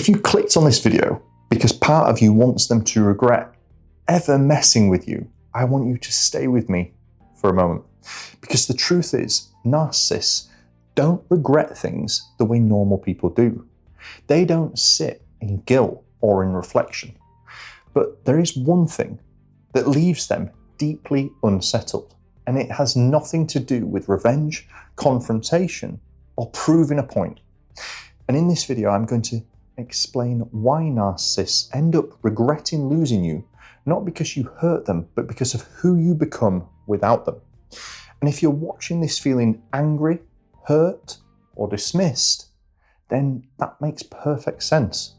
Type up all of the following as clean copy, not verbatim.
If you clicked on this video because part of you wants them to regret ever messing with you, I want you to stay with me for a moment. Because the truth is, narcissists don't regret things the way normal people do. They don't sit in guilt or in reflection. But there is one thing that leaves them deeply unsettled, and it has nothing to do with revenge, confrontation, or proving a point. And in this video, I'm going to explain why narcissists end up regretting losing you, not because you hurt them, but because of who you become without them. And if you're watching this feeling angry, hurt, or dismissed, then that makes perfect sense.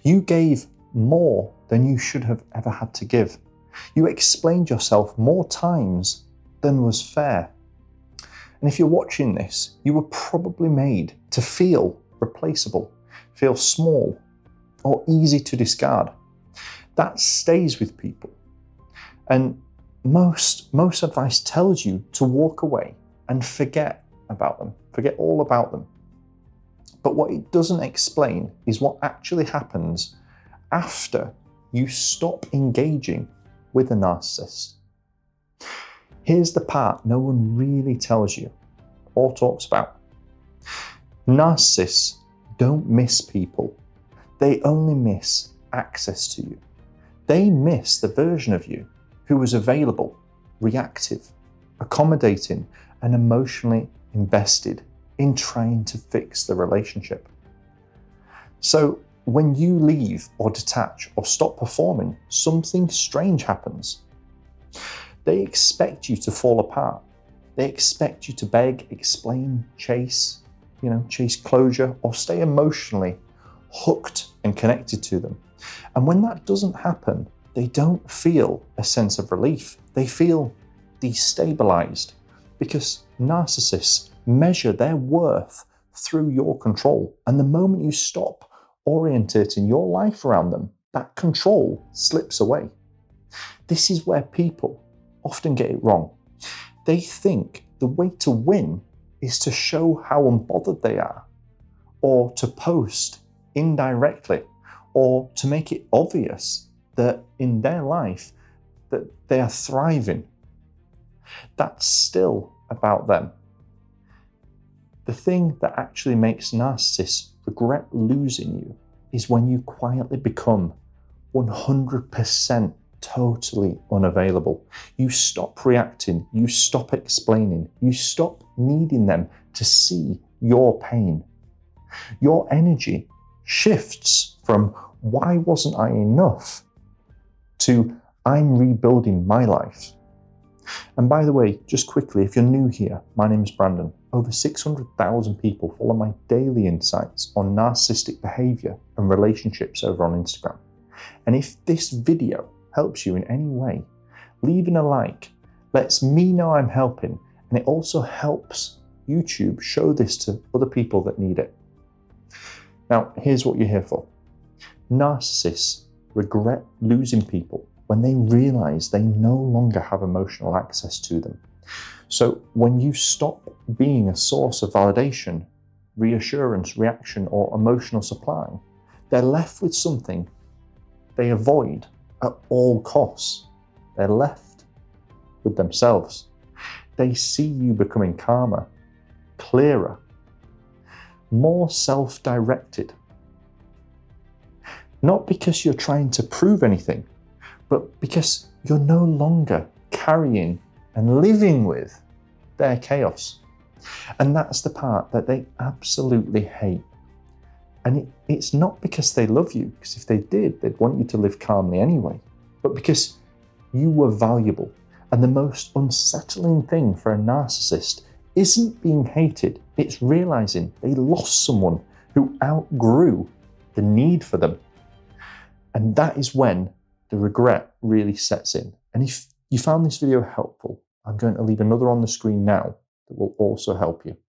You gave more than you should have ever had to give. You explained yourself more times than was fair. And if you're watching this, you were probably made to feel replaceable, feel small, or easy to discard. That stays with people. And most advice tells you to walk away and forget about them, forget all about them. But what it doesn't explain is what actually happens after you stop engaging with a narcissist. Here's the part no one really tells you or talks about. Narcissists don't miss people. They only miss access to you. They miss the version of you who was available, reactive, accommodating, and emotionally invested in trying to fix the relationship. So when you leave or detach or stop performing, something strange happens. They expect you to fall apart. They expect you to beg, explain, chase closure, or stay emotionally hooked and connected to them. And when that doesn't happen, they don't feel a sense of relief. They feel destabilized, because narcissists measure their worth through your control. And the moment you stop orientating your life around them, that control slips away. This is where people often get it wrong. They think the way to win is to show how unbothered they are, or to post indirectly, or to make it obvious that in their life that they are thriving. That's still about them. The thing that actually makes narcissists regret losing you is when you quietly become 100% totally unavailable. You stop reacting, you stop explaining, you stop needing them to see your pain. Your energy shifts from "why wasn't I enough" to "I'm rebuilding my life." And by the way, just quickly, if you're new here, my name is Brandon. Over 600,000 people follow my daily insights on narcissistic behavior and relationships over on Instagram. And if this video helps you in any way, leaving a like lets me know I'm helping, and it also helps YouTube show this to other people that need it. Now, here's what you're here for. Narcissists regret losing people when they realize they no longer have emotional access to them. So when you stop being a source of validation, reassurance, reaction, or emotional supply, they're left with something they avoid at all costs. They're left with themselves. They see you becoming calmer, clearer, more self-directed. Not because you're trying to prove anything, but because you're no longer carrying and living with their chaos. And that's the part that they absolutely hate. And it's not because they love you, because if they did, they'd want you to live calmly anyway, but because you were valuable. And the most unsettling thing for a narcissist isn't being hated, it's realizing they lost someone who outgrew the need for them. And that is when the regret really sets in. And if you found this video helpful, I'm going to leave another on the screen now that will also help you.